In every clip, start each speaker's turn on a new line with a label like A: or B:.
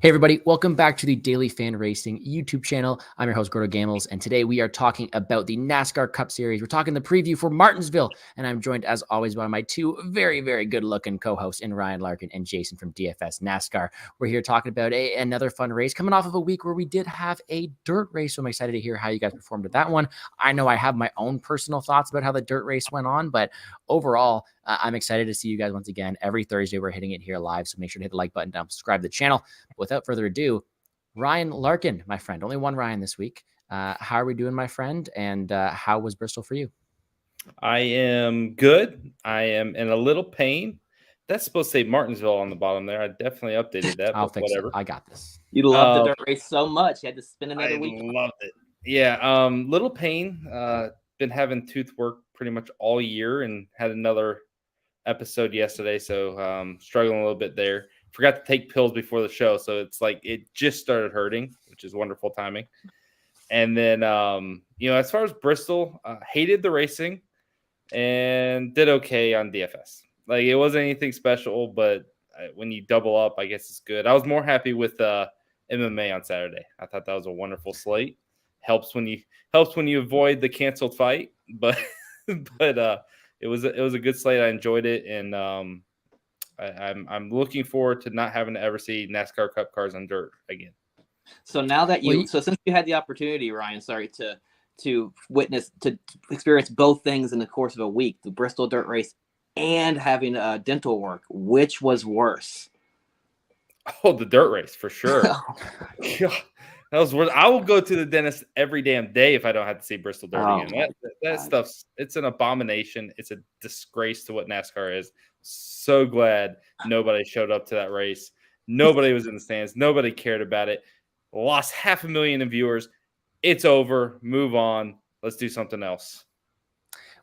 A: Hey everybody, welcome back to the Daily Fan Racing YouTube channel. I'm your host, GordoGambles, and today we are talking about the NASCAR Cup Series. We're talking the preview for Martinsville, and I'm joined as always by my two very, very good-looking co-hosts in Ryan Larkin and Jason from DFS NASCAR. We're here talking about another fun race coming off of a week where we did have a dirt race, so I'm excited to hear how you guys performed at that one. I know I have my own personal thoughts about how the dirt race went on, but overall, I'm excited to see you guys once again. Every Thursday, we're hitting it here live, so make sure to hit the like button down, subscribe to the channel. Without further ado, Ryan Larkin, my friend. Only one Ryan this week. How are we doing, my friend? And how was Bristol for you?
B: I am good. I am in a little pain. That's supposed to say Martinsville on the bottom there. I definitely updated that.
A: I'll fix
B: whatever.
A: it. I got this.
C: You loved the dirt race so much. You had to spend another week.
B: I loved it. Yeah. Little pain. Been having tooth work pretty much all year and had another episode yesterday. So struggling a little bit there. Forgot to take pills before the show. So it's like it just started hurting, which is wonderful timing. And then, as far as Bristol, hated the racing and did okay on DFS. Like it wasn't anything special, but when you double up, I guess it's good. I was more happy with MMA on Saturday. I thought that was a wonderful slate. Helps when you avoid the canceled fight, but it was a good slate. I enjoyed it, and I'm looking forward to not having to ever see NASCAR Cup cars on dirt again.
C: So now that since you had the opportunity, Ryan, to experience both things in the course of a week, the Bristol dirt race and having dental work, which was worse?
B: Oh, the dirt race for sure. That was worse. I will go to the dentist every damn day if I don't have to see Bristol dirt again. That stuff's it's an abomination. It's a disgrace to what NASCAR is. So glad nobody showed up to that race. Nobody was in the stands. Nobody cared about it. Lost 500,000 in viewers. It's over. Move on. Let's do something else.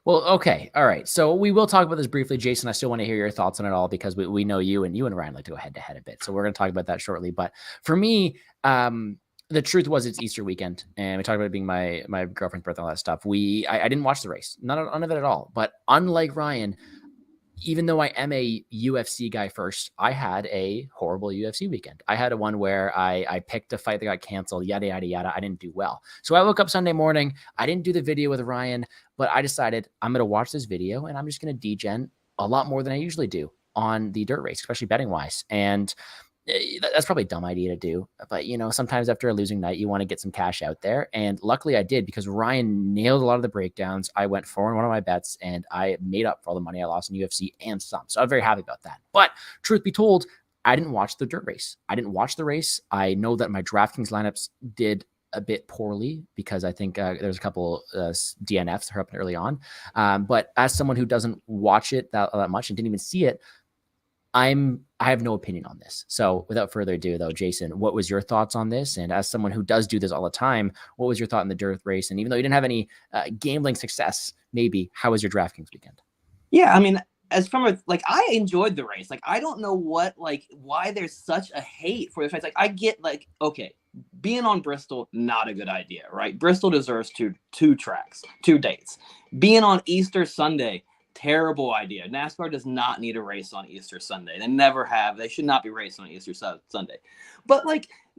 A: Well, okay. All right. So we will talk about this briefly. Jason, I still want to hear your thoughts on it all because we know you and Ryan like to go head to head a bit. So we're going to talk about that shortly. But for me, the truth was it's Easter weekend, and we talked about it being my girlfriend's birthday and all that stuff. I didn't watch the race. None of it at all. But unlike Ryan, even though I am a UFC guy first, I had a horrible UFC weekend. I had one where I picked a fight that got canceled, yada, yada, yada. I didn't do well. So I woke up Sunday morning. I didn't do the video with Ryan, but I decided I'm going to watch this video, and I'm just going to degen a lot more than I usually do on the dirt race, especially betting-wise. And that's probably a dumb idea to do. But, sometimes after a losing night, you want to get some cash out there. And luckily I did because Ryan nailed a lot of the breakdowns. I went 4 in one of my bets, and I made up for all the money I lost in UFC and some. So I'm very happy about that. But truth be told, I didn't watch the dirt race. I didn't watch the race. I know that my DraftKings lineups did a bit poorly because I think there's a couple DNFs that happened early on. But as someone who doesn't watch it that much and didn't even see it, I have no opinion on this. So without further ado, though, Jason, what was your thoughts on this? And as someone who does do this all the time, what was your thought in the dirt race? And even though you didn't have any gambling success, maybe, how was your DraftKings weekend?
C: Yeah, I mean, I enjoyed the race. Like, I don't know why there's such a hate for this race. Like, I get okay, being on Bristol, not a good idea, right? Bristol deserves two tracks, 2 dates. Being on Easter Sunday, terrible idea. NASCAR does not need a race on Easter Sunday. They never have. They should not be racing on Easter Sunday. But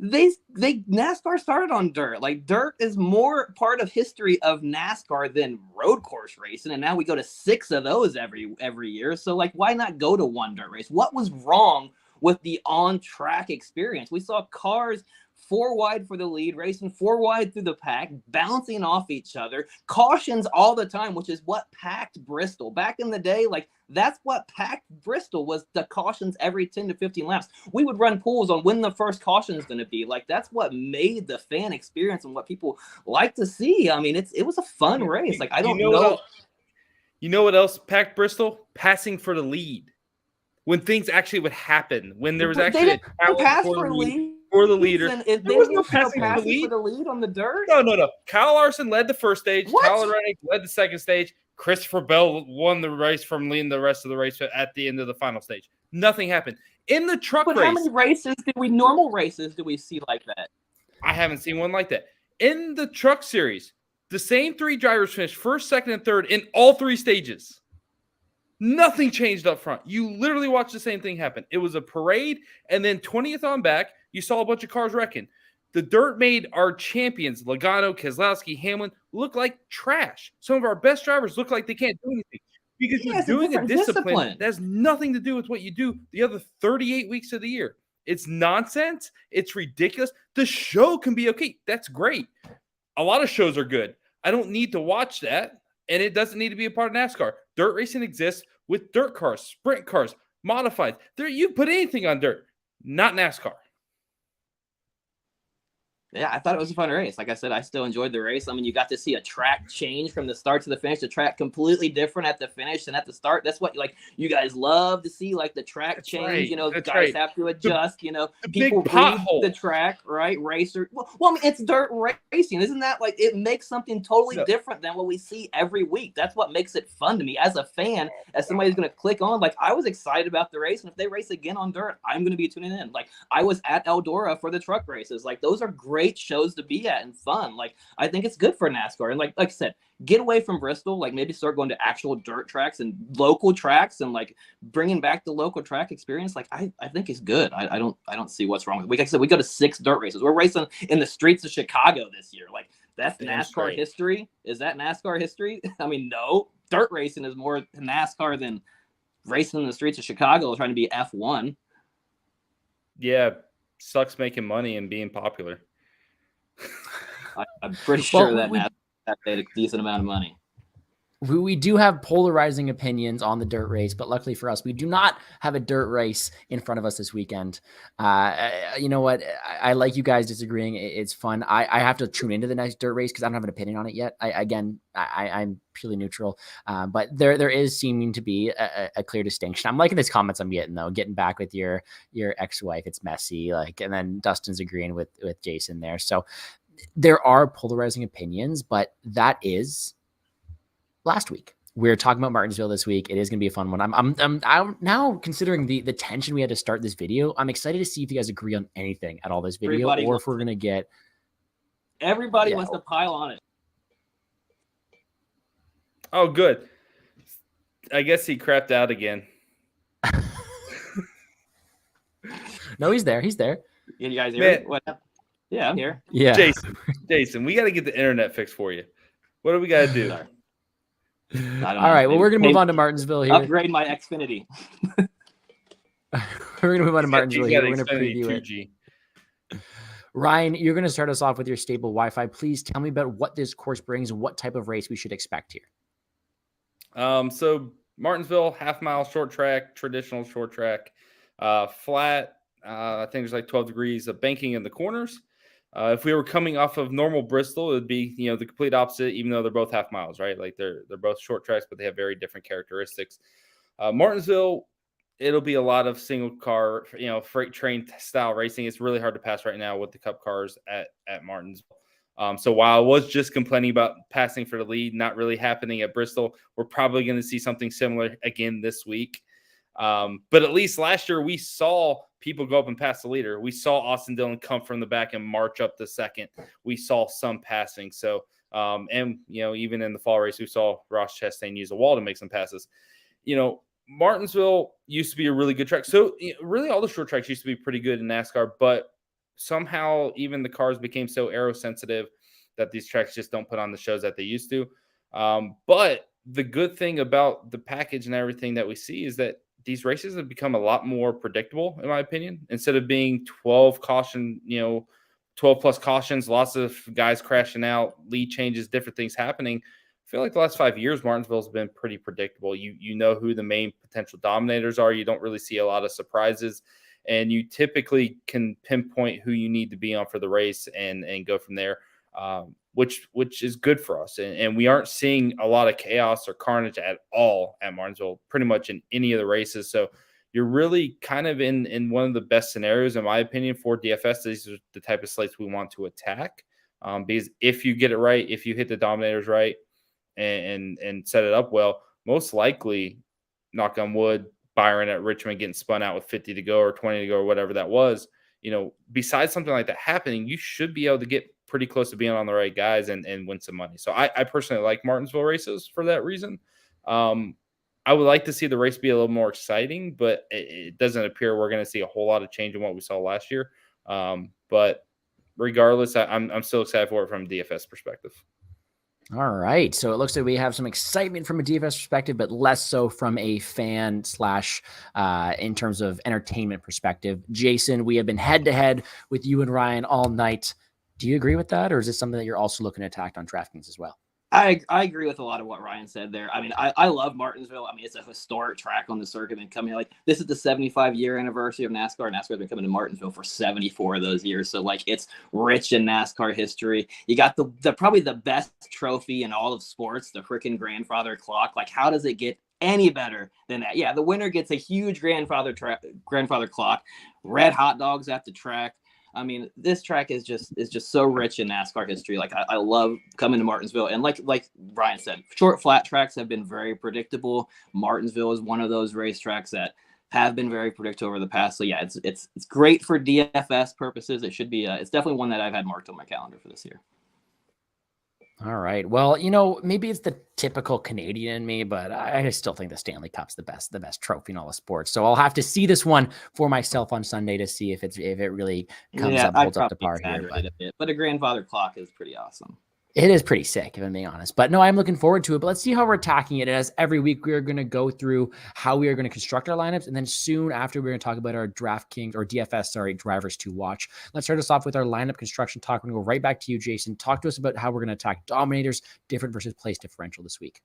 C: NASCAR started on dirt. Like, dirt is more part of history of NASCAR than road course racing, and now we go to 6 of those every year. So why not go to one dirt race? What was wrong with the on-track experience? We saw cars 4 wide for the lead, racing 4 wide through the pack, bouncing off each other, cautions all the time, which is what packed Bristol. Back in the day, that's what packed Bristol was, the cautions every 10 to 15 laps. We would run pools on when the first caution is going to be. That's what made the fan experience and what people like to see. I mean, it was a fun race. I don't know.
B: You know what else packed Bristol? Passing for the lead. When things actually would happen, when there was actually a
C: pass for lead.
B: For the leader.
C: There was no passing for the lead on the dirt?
B: No. Kyle Larson led the first stage.
C: What?
B: Kyle Reddick led the second stage. Christopher Bell won the race from leading the rest of the race at the end of the final stage. Nothing happened. In the truck race.
C: How many normal races do we see like that?
B: I haven't seen one like that. In the truck series, the same 3 drivers finished first, second, and third in all 3 stages. Nothing changed up front. You literally watched the same thing happen. It was a parade, and then 20th on back, you saw a bunch of cars wrecking. The dirt made our champions, Logano, Keselowski, Hamlin, look like trash. Some of our best drivers look like they can't do anything because you're doing a discipline that has nothing to do with what you do the other 38 weeks of the year. It's nonsense. It's ridiculous. The show can be okay. That's great. A lot of shows are good. I don't need to watch that, and it doesn't need to be a part of NASCAR. Dirt racing exists with dirt cars, sprint cars, modified. There, you put anything on dirt, not NASCAR.
C: Yeah, I thought it was a fun race. Like I said, I still enjoyed the race. I mean, you got to see a track change from the start to the finish. The track completely different at the finish than at the start. That's what you guys love to see, like the track change.
B: Right.
C: You know,
B: That's
C: guys
B: right.
C: have to adjust.
B: The
C: People
B: big
C: read
B: pothole.
C: the track, right? Racer. Well, I mean, it's dirt racing. Isn't that like it makes something totally different than what we see every week? That's what makes it fun to me as a fan, as somebody who's going to click on. Like, I was excited about the race, and if they race again on dirt, I'm going to be tuning in. Like, I was at Eldora for the truck races. Like, those are great shows to be at and fun. Like, I think it's good for NASCAR. And like I said, get away from Bristol. Like, maybe start going to actual dirt tracks and local tracks, and like bringing back the local track experience. Like, I think it's good. I don't see what's wrong with it. Like I said, we go to 6 dirt races. We're racing in the streets of Chicago this year. Like, that's NASCAR history. Is that NASCAR history? I mean, no. Dirt racing is more NASCAR than racing in the streets of Chicago trying to be F1.
B: Yeah, sucks making money and being popular.
C: I'm pretty sure that NASCAR made a decent amount of money.
A: We do have polarizing opinions on the dirt race, but luckily for us, we do not have a dirt race in front of us this weekend. You know what? I like you guys disagreeing. It's fun. I have to tune into the next dirt race because I don't have an opinion on it yet. I'm purely neutral, but there is seeming to be a clear distinction. I'm liking this comments I'm getting though. Getting back with your ex-wife, it's messy. Like, and then Dustin's agreeing with Jason there. So there are polarizing opinions, but that is last week. We're talking about Martinsville this week. It is going to be a fun one. I'm now considering the tension we had to start this video. I'm excited to see if you guys agree on anything at all this video, or if we're going to get
C: everybody wants to pile on it.
B: Oh, good. I guess he crapped out again.
A: No, he's there. He's there.
C: You guys hear me? What? Yeah, I'm here.
A: Yeah,
B: Jason, we got to get the internet fixed for you. What do we got to do?
A: All right. Well, we're going to move on to Martinsville here.
C: Upgrade my Xfinity.
A: We're going to move on to Martinsville here. We're going to preview
B: 2G.
A: it. Ryan, you're going to start us off with your stable Wi-Fi. Please tell me about what this course brings and what type of race we should expect here.
B: So Martinsville, half-mile short track, traditional short track, flat. I think there's like 12 degrees of banking in the corners. If we were coming off of normal Bristol, it would be, the complete opposite, even though they're both half miles, right? Like they're both short tracks, but they have very different characteristics. Martinsville, it'll be a lot of single car, freight train style racing. It's really hard to pass right now with the Cup cars at Martinsville. So while I was just complaining about passing for the lead, not really happening at Bristol, we're probably going to see something similar again this week. But at least last year we saw people go up and pass the leader. We saw Austin Dillon come from the back and march up the second. We saw some passing. So, and even in the fall race, we saw Ross Chastain use a wall to make some passes. Martinsville used to be a really good track. So really all the short tracks used to be pretty good in NASCAR, but somehow even the cars became so aero sensitive that these tracks just don't put on the shows that they used to. But the good thing about the package and everything that we see is that these races have become a lot more predictable, in my opinion. Instead of being 12 plus cautions, lots of guys crashing out, lead changes, different things happening. I feel like the last 5 years, Martinsville's been pretty predictable. You know who the main potential dominators are. You don't really see a lot of surprises, and you typically can pinpoint who you need to be on for the race and go from there, which is good for us. And we aren't seeing a lot of chaos or carnage at all at Martinsville, pretty much in any of the races. So you're really kind of in one of the best scenarios, in my opinion, for DFS. These are the type of slates we want to attack, because if you get it right, if you hit the dominators right and set it up well, most likely, knock on wood, Byron at Richmond getting spun out with 50 to go or 20 to go or whatever that was, besides something like that happening, you should be able to get pretty close to being on the right guys and win some money. So I personally like Martinsville races for that reason. I would like to see the race be a little more exciting, but it doesn't appear we're going to see a whole lot of change in what we saw last year. But regardless, I'm still excited for it from a DFS perspective.
A: All right. So it looks like we have some excitement from a DFS perspective, but less so from a fan slash in terms of entertainment perspective. Jason, we have been head to head with you and Ryan all night. Do you agree with that? Or is it something that you're also looking to attack on DraftKings as well?
C: I agree with a lot of what Ryan said there. I mean, I love Martinsville. I mean, it's a historic track on the circuit and coming like this is the 75-year anniversary of NASCAR. NASCAR has been coming to Martinsville for 74 of those years. So like it's rich in NASCAR history. You got the probably the best trophy in all of sports, the freaking grandfather clock. Like how does it get any better than that? Yeah, the winner gets a huge grandfather clock, red hot dogs at the track. I mean, this track is just so rich in NASCAR history. Like I love coming to Martinsville, and like Brian said, short flat tracks have been very predictable. Martinsville is one of those racetracks that have been very predictable over the past. So yeah, it's great for DFS purposes. It should be. It's definitely one that I've had marked on my calendar for this year.
A: All right. Well, maybe it's the typical Canadian in me, but I still think the Stanley Cup's the best trophy in all the sports. So I'll have to see this one for myself on Sunday to see if it holds up to par here.
C: But a grandfather clock is pretty awesome.
A: It is pretty sick, if I'm being honest. But no, I'm looking forward to it. But let's see how we're attacking it. As every week, we are going to go through how we are going to construct our lineups. And then soon after, we're going to talk about our DraftKings or DFS, drivers to watch. Let's start us off with our lineup construction talk. We're going to go right back to you, Jason. Talk to us about how we're going to attack dominators, different versus place differential this week.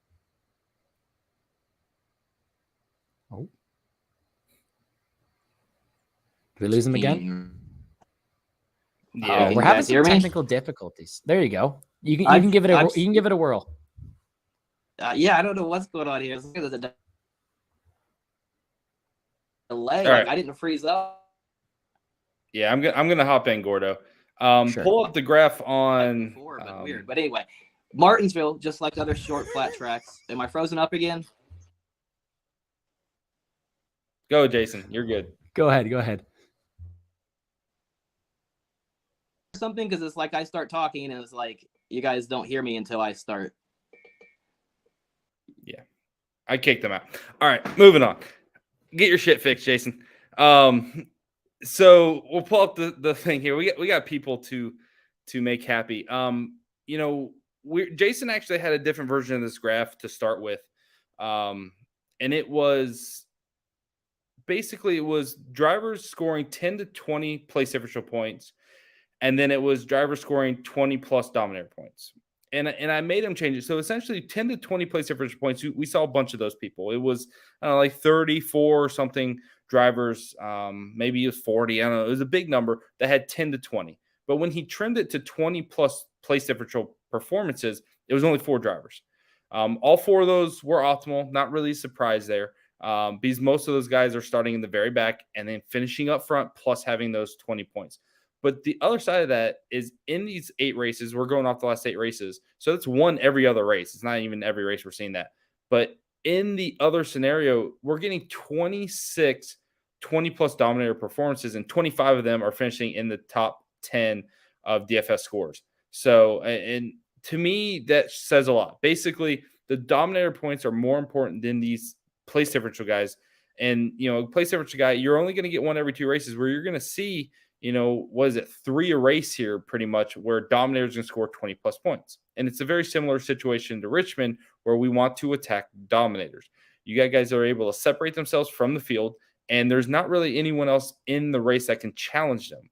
A: Oh. Did we lose him again?
B: Yeah,
A: we're having some technical difficulties. There you go. You can give it a whirl.
C: Yeah, I don't know what's going on here. There's a delay.
B: Right.
C: I didn't freeze up.
B: Yeah, I'm gonna hop in, Gordo.
A: Sure.
B: Pull up the graph on.
C: Before, but weird. But anyway, Martinsville, just like other short flat tracks. Am I frozen up again?
B: Go, Jason. You're good.
A: Go ahead.
C: Something because it's like I start talking and it's like you guys don't hear me until I start.
B: Yeah, I kicked them out. All right, moving on. Get your shit fixed, Jason. So we'll pull up the thing here. We got people to make happy. Jason actually had a different version of this graph to start with, and it was basically drivers scoring 10 to 20 place differential points. And then it was drivers scoring 20 plus dominator points. And I made them change it. So essentially 10 to 20 place differential points. We saw a bunch of those people. It was like 34 or something drivers. Maybe it was 40. I don't know. It was a big number that had 10 to 20. But when he trimmed it to 20 plus place differential performances, it was only 4 drivers. All 4 of those were optimal. Not really a surprise there. Because most of those guys are starting in the very back and then finishing up front plus having those 20 points. But the other side of that is in these 8 races, we're going off the last 8 races. So it's one every other race. It's not even every race we're seeing that. But in the other scenario, we're getting 26 20-plus dominator performances, and 25 of them are finishing in the top 10 of DFS scores. So, and to me, that says a lot. Basically, the dominator points are more important than these place differential guys. And, place differential guy, you're only going to get one every 2 races where you're going to see – 3 a race here pretty much where dominators can score 20 plus points. And it's a very similar situation to Richmond where we want to attack dominators. You got guys that are able to separate themselves from the field, and there's not really anyone else in the race that can challenge them.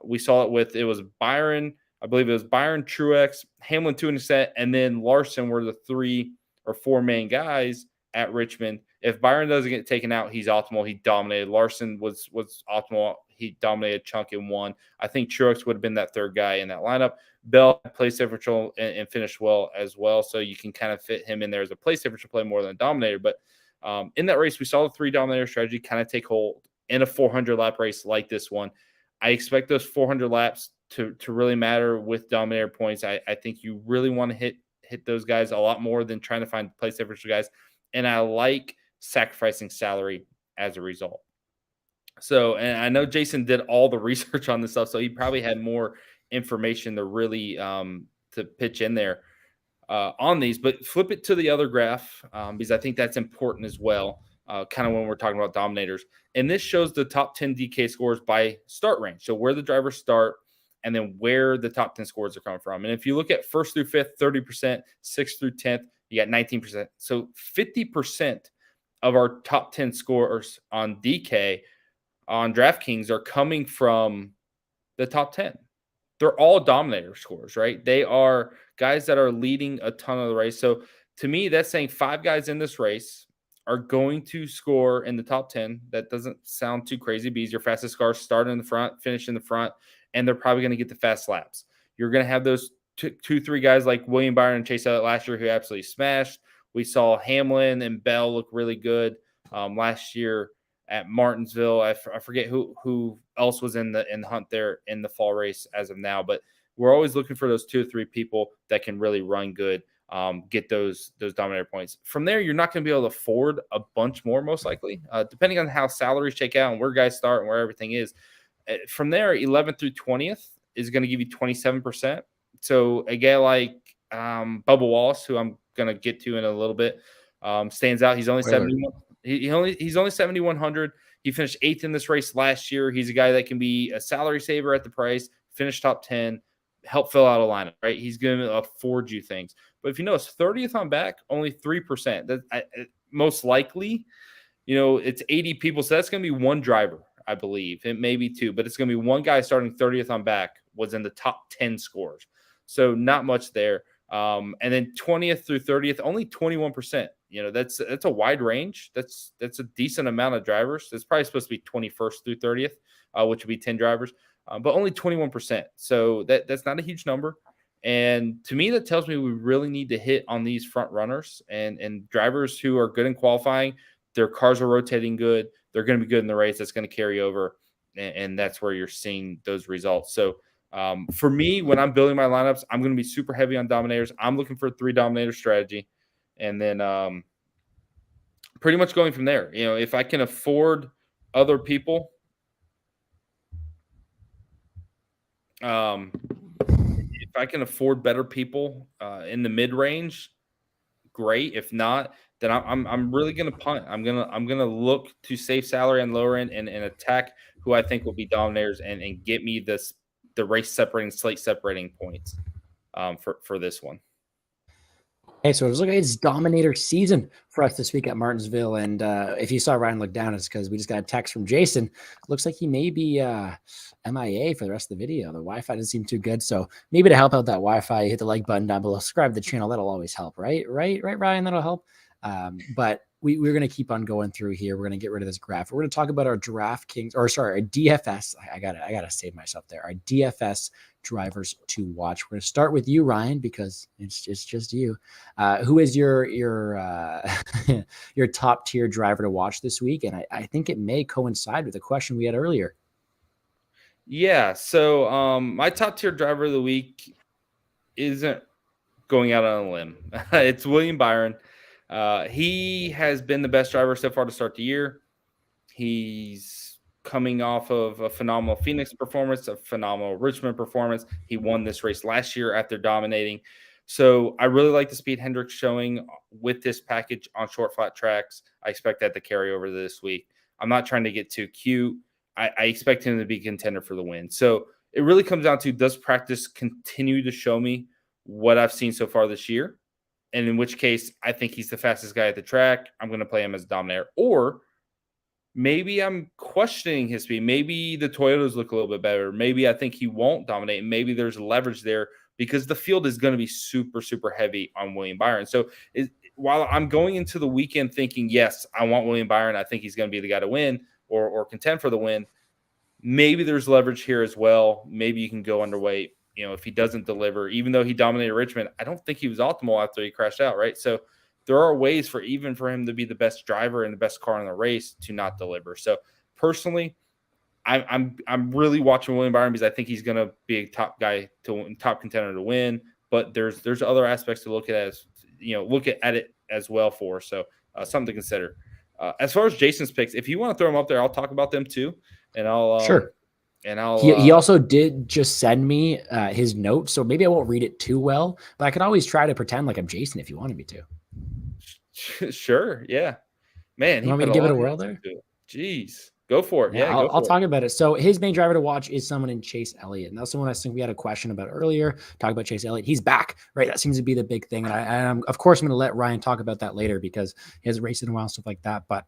B: We saw it was Byron, I believe it was Byron, Truex, Hamlin 2 in a set, and then Larson were the 3 or 4 main guys at Richmond. If Byron doesn't get taken out, he's optimal. He dominated. Larson was optimal. He dominated chunk and won. I think Truex would have been that 3rd guy in that lineup. Bell plays differential and finished well as well. So you can kind of fit him in there as a place differential play more than a dominator. But in that race, we saw the 3 dominator strategy kind of take hold in a 400 lap race like this one. I expect those 400 laps to really matter with dominator points. I think you really want to hit those guys a lot more than trying to find place differential guys. And I like sacrificing salary as a result. So, and I know Jason did all the research on this stuff, so he probably had more information to really to pitch in there. on these, but flip it to the other graph because I think that's important as well, kind of when we're talking about dominators. And this shows the top 10 DK scores by start range. So where the drivers start and then where the top 10 scores are coming from. And if you look at 1st through 5th, 30%, 6th through 10th, you got 19%. So 50% of our top 10 scores on DK on DraftKings are coming from the top 10. They're all dominator scores, right? They are guys that are leading a ton of the race. So to me, that's saying 5 guys in this race are going to score in the top 10. That doesn't sound too crazy because your fastest cars start in the front, finish in the front, and they're probably going to get the fast laps. You're going to have those 2-3 guys like William Byron and Chase Elliott last year who absolutely smashed. We saw Hamlin and Bell look really good last year at Martinsville. I forget who else was in the hunt there in the fall race as of now, but we're always looking for those 2 or 3 people that can really run good, get those dominator points. From there, you're not going to be able to afford a bunch more, most likely, depending on how salaries shake out and where guys start and where everything is. From there, 11th through 20th is going to give you 27%. So a guy like Bubba Wallace, who I'm going to get to in a little bit, stands out. He's only 71. He's only 7,100. He finished 8th in this race last year. He's a guy that can be a salary saver at the price, finish top 10, help fill out a lineup, right? He's going to afford you things. But if you notice, 30th on back, only 3%. That most likely, it's 80 people. So that's going to be one driver, I believe. It may be 2, but it's going to be one guy starting 30th on back was in the top 10 scores. So not much there. And then 20th through 30th, only 21%. That's a wide range. That's a decent amount of drivers. It's probably supposed to be 21st through 30th, which would be 10 drivers, but only 21%. So that's not a huge number. And to me, that tells me we really need to hit on these front runners and drivers who are good in qualifying. Their cars are rotating good. They're going to be good in the race. That's going to carry over. And that's where you're seeing those results. So for me, when I'm building my lineups, I'm going to be super heavy on dominators. I'm looking for a 3 dominator strategy. And then pretty much going from there. If I can afford other people, if I can afford better people in the mid-range, great. If not, then I'm really going to punt. I'm gonna look to save salary on lower end and attack who I think will be dominators and get me the race separating, slate separating points for this one.
A: Hey, so it looks like it's dominator season for us this week at Martinsville. And if you saw Ryan look down, it's because we just got a text from Jason. Looks like he may be MIA for the rest of the video. The Wi-Fi doesn't seem too good. So maybe to help out that Wi-Fi, hit the like button down below, subscribe to the channel. That'll always help, right, Ryan? That'll help. But we're going to keep on going through here. We're going to get rid of this graph. We're going to talk about our DraftKings, or sorry, our DFS. I gotta save myself there. Our DFS drivers to watch. We're going to start with you, Ryan, because it's just you. Who is your your top tier driver to watch this week? And I think it may coincide with the question we had earlier.
B: Yeah. So my top tier driver of the week isn't going out on a limb. It's William Byron. He has been the best driver so far to start the year. He's coming off of a phenomenal Phoenix performance, a phenomenal Richmond performance. He won this race last year after dominating. So I really like the speed Hendrick's showing with this package on short flat tracks. I expect that to carry over this week. I'm not trying to get too cute. I expect him to be a contender for the win. So it really comes down to, does practice continue to show me what I've seen so far this year? And in which case, I think he's the fastest guy at the track. I'm going to play him as a dominator. Or maybe I'm questioning his speed. Maybe the Toyotas look a little bit better. Maybe I think he won't dominate. Maybe there's leverage there because the field is going to be super, super heavy on William Byron. So while I'm going into the weekend thinking, yes, I want William Byron, I think he's going to be the guy to win or contend for the win, maybe there's leverage here as well. Maybe you can go underweight. If he doesn't deliver, even though he dominated Richmond, I don't think he was optimal after he crashed out, right? So there are ways for him to be the best driver and the best car in the race to not deliver. So personally, I'm really watching William Byron because I think he's going to be a top contender to win. But there's other aspects to look at it as well for. So something to consider. As far as Jason's picks, if you want to throw them up there, I'll talk about them too, and I'll
A: sure.
B: And I'll
A: He also did just send me his note, so maybe I won't read it too well, but I could always try to pretend like I'm Jason if you wanted me to.
B: Sure, yeah, man,
A: You
B: he
A: want me
B: put
A: to
B: a
A: give it
B: lot
A: a
B: of
A: whirl
B: effort
A: there?
B: into it. Jeez, go for it.
A: Yeah,
B: Yeah, go
A: I'll
B: for
A: talk about it. So his main driver to watch is someone in Chase Elliott. And that's someone I think we had a question about earlier. Talk about Chase Elliott. He's back, right? That seems to be the big thing. And of course, I'm going to let Ryan talk about that later because he hasn't raced in a while, stuff like that. But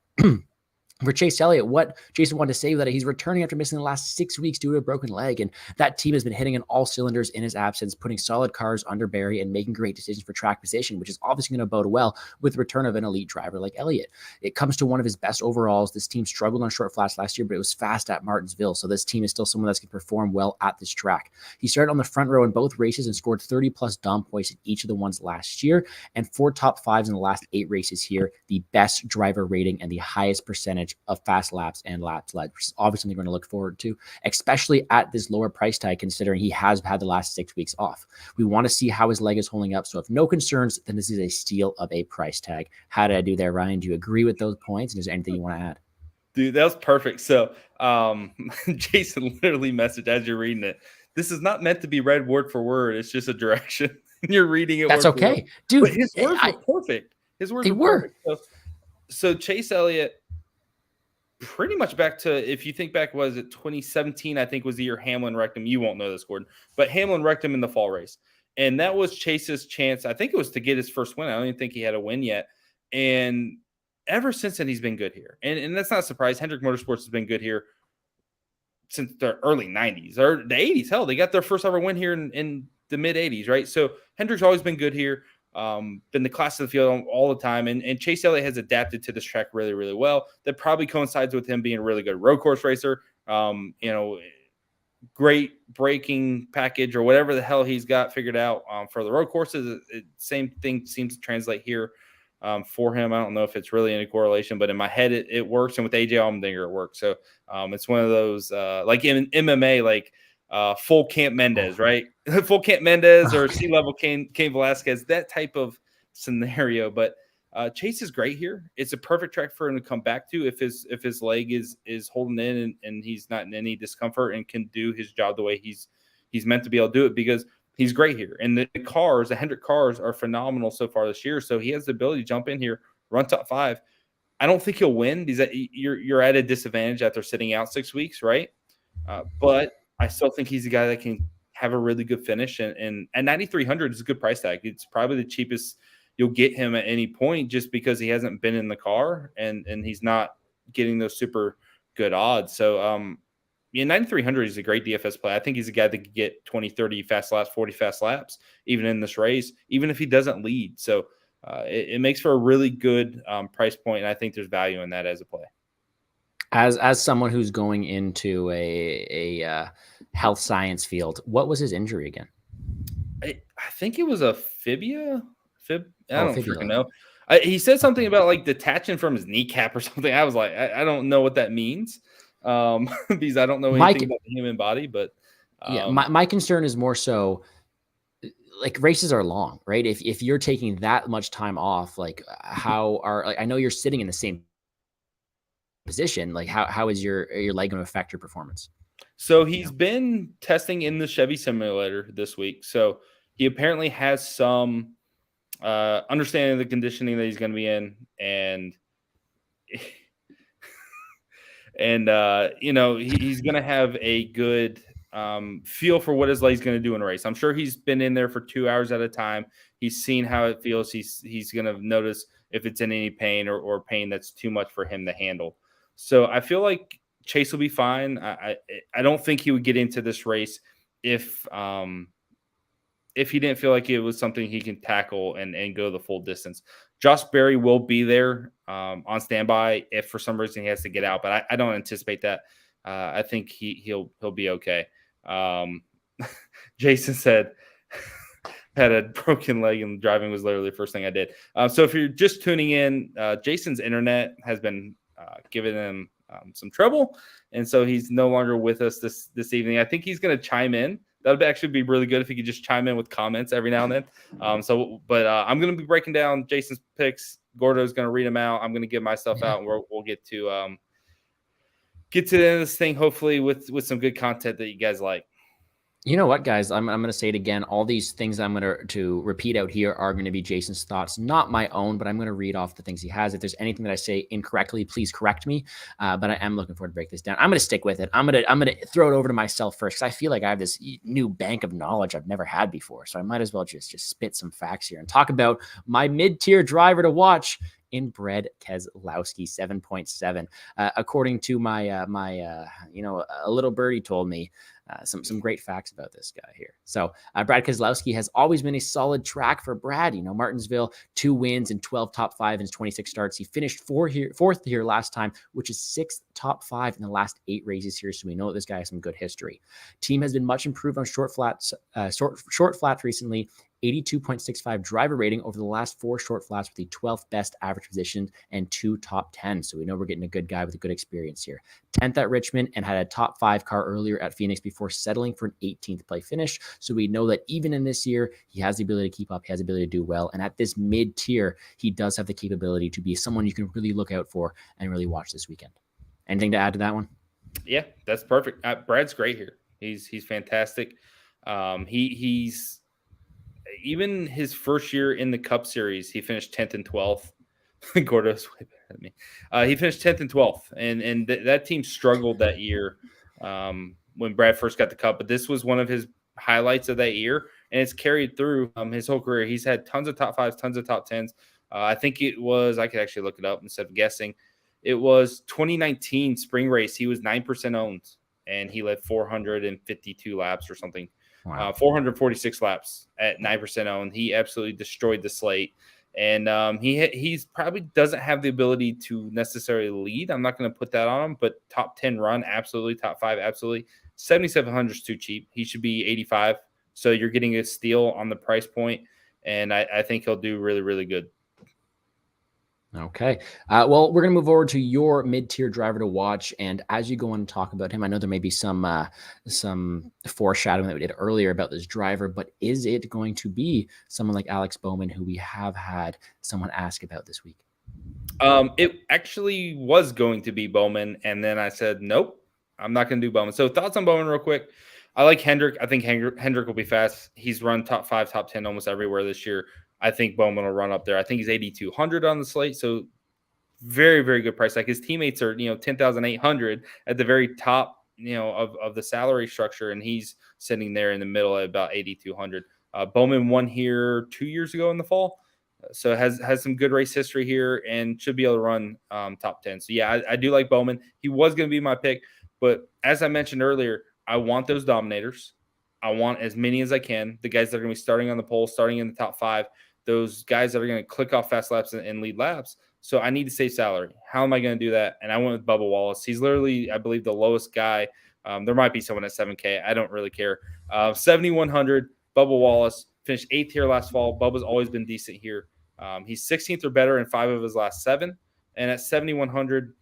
A: for Chase Elliott, what Jason wanted to say that he's returning after missing the last 6 weeks due to a broken leg. And that team has been hitting on all cylinders in his absence, putting solid cars under Barry and making great decisions for track position, which is obviously going to bode well with the return of an elite driver like Elliott. It comes to one of his best overalls. This team struggled on short flats last year, but it was fast at Martinsville. So this team is still someone that's going to perform well at this track. He started on the front row in both races and scored 30 plus dom points in each of the ones last year and 4 top 5s in the last 8 races here, the best driver rating and the highest percentage of fast laps and laps led, which is obviously something we're going to look forward to, especially at this lower price tag, considering he has had the last 6 weeks off. We want to see how his leg is holding up. So if no concerns, then this is a steal of a price tag. How did I do there, Ryan? Do you agree with those points? And is there anything you want to add?
B: Dude, that was perfect. So Jason literally messaged as you're reading it. This is not meant to be read word for word. It's just a direction. You're reading it.
A: That's
B: word for
A: okay,
B: word.
A: dude.
B: But his words were perfect. His words were perfect. So Chase Elliott, pretty much back to, if you think back, was it 2017? I think was the year Hamlin wrecked him. You won't know this, Gordon, but Hamlin wrecked him in the fall race. And that was Chase's chance. I think it was to get his first win. I don't even think he had a win yet. And ever since then, he's been good here. And that's not a surprise. Hendrick Motorsports has been good here since the early 90s or the 80s. Hell, they got their first ever win here in the mid 80s, right? So Hendrick's always been good here. Been the class of the field all the time. And Chase Elliott has adapted to this track really, really well. That probably coincides with him being a really good road course racer. Great braking package or whatever the hell he's got figured out for the road courses. Same thing seems to translate here for him. I don't know if it's really any correlation, but in my head, it works. And with AJ Allmendinger, it works. So it's one of those, like in MMA, like full Camp Mendez, right? Full Camp Mendez or C-level Cain Velasquez, that type of scenario. But Chase is great here. It's a perfect track for him to come back to if his leg is holding in and he's not in any discomfort and can do his job the way he's meant to be able to do it, because he's great here. And the Hendrick cars are phenomenal so far this year. So he has the ability to jump in here, run top 5. I don't think he'll win because you're at a disadvantage after sitting out 6 weeks, right? But I still think he's a guy that can have a really good finish. And at 9,300 is a good price tag. It's probably the cheapest you'll get him at any point, just because he hasn't been in the car and he's not getting those super good odds. So 9,300 is a great DFS play. I think he's a guy that could get 20, 30 fast laps, 40 fast laps, even in this race, even if he doesn't lead. So it makes for a really good price point, and I think there's value in that as a play.
A: As someone who's going into a health science field, what was his injury again?
B: I think it was a fibia. I don't freaking know. He said something about like detaching from his kneecap or something. I was like, I don't know what that means because I don't know anything about the human body. But
A: my concern is more so like races are long, right? If you're taking that much time off, like I know you're sitting in the same position, like how is your leg going to affect your performance?
B: So he's been testing in the Chevy simulator this week. So he apparently has some understanding of the conditioning that he's going to be in, and he's going to have a good feel for what his leg's going to do in a race. I'm sure he's been in there for 2 hours at a time. He's seen how it feels. He's going to notice if it's in any pain or pain that's too much for him to handle. So I feel like Chase will be fine. I don't think he would get into this race if he didn't feel like it was something he can tackle and go the full distance. Josh Berry will be there on standby if for some reason he has to get out, but I don't anticipate that. I think he'll be okay. Jason said had a broken leg and driving was literally the first thing I did. So if you're just tuning in, Jason's internet has been giving him some trouble, and so he's no longer with us this evening. I think he's going to chime in. That would actually be really good if he could just chime in with comments every now and then. I'm going to be breaking down Jason's picks. Gordo's going to read them out. I'm going to give my stuff out, and we'll get to get to the end of this thing, hopefully with some good content that you guys like.
A: You know what, guys? I'm going to say it again. All these things I'm going to repeat out here are going to be Jason's thoughts, not my own, but I'm going to read off the things he has. If there's anything that I say incorrectly, please correct me. But I am looking forward to break this down. I'm going to stick with it. I'm going to throw it over to myself first, because I feel like I have this new bank of knowledge I've never had before. So I might as well just spit some facts here and talk about my mid-tier driver to watch, inbred Keselowski, 7.7. According to my a little birdie told me some great facts about this guy here. So Brad Keselowski has always been a solid track for Brad. Martinsville, 2 wins and 12 top 5 in his 26 starts. He finished fourth here last time, which is 6th top 5 in the last 8 races here. So we know this guy has some good history. Team has been much improved on short flats recently. 82.65 driver rating over the last 4 short flats, with the 12th best average position and 2 top 10. So we know we're getting a good guy with a good experience here. 10th at Richmond, and had a top 5 car earlier at Phoenix before settling for an 18th place finish. So we know that even in this year, he has the ability to keep up. He has the ability to do well. And at this mid tier, he does have the capability to be someone you can really look out for and really watch this weekend. Anything to add to that one?
B: Yeah, that's perfect. Brad's great here. He's fantastic. He's even his first year in the Cup Series, he finished 10th and 12th. Gordo's way better than me. He finished 10th and 12th, and that team struggled that year when Brad first got the Cup. But this was one of his highlights of that year, and it's carried through his whole career. He's had tons of top 5s, tons of top 10s. I think it was, I could actually look it up instead of guessing. It was 2019 spring race. He was 9% owned, and he led 452 laps or something. Wow. 446 laps at 9% owned. He absolutely destroyed the slate. And he's probably doesn't have the ability to necessarily lead. I'm not going to put that on him, but top 10 run, absolutely. Top 5, absolutely. 7,700 is too cheap. He should be 85. So you're getting a steal on the price point, and I think he'll do really, really good.
A: Okay. Well, we're going to move over to your mid-tier driver to watch. And as you go on and talk about him, I know there may be some foreshadowing that we did earlier about this driver, but is it going to be someone like Alex Bowman, who we have had someone ask about this week?
B: It actually was going to be Bowman, and then I said, nope, I'm not going to do Bowman. So thoughts on Bowman real quick. I like Hendrick. I think Hendrick will be fast. He's run top 5, top 10 almost everywhere this year. I think Bowman will run up there. I think he's 8,200 on the slate. So very, very good price. Like his teammates are, 10,800 at the very top, of the salary structure. And he's sitting there in the middle at about 8,200. Bowman won here 2 years ago in the fall. So has some good race history here and should be able to run top 10. So yeah, I do like Bowman. He was going to be my pick, but as I mentioned earlier, I want those dominators. I want as many as I can. The guys that are going to be starting on the pole, starting in the top 5, those guys that are going to click off fast laps and lead laps. So I need to save salary. How am I going to do that? And I went with Bubba Wallace. He's literally, I believe, the lowest guy. There might be someone at 7K. I don't really care. 7,100, Bubba Wallace. Finished 8th here last fall. Bubba's always been decent here. He's 16th or better in 5 of his last 7. And at 7,100,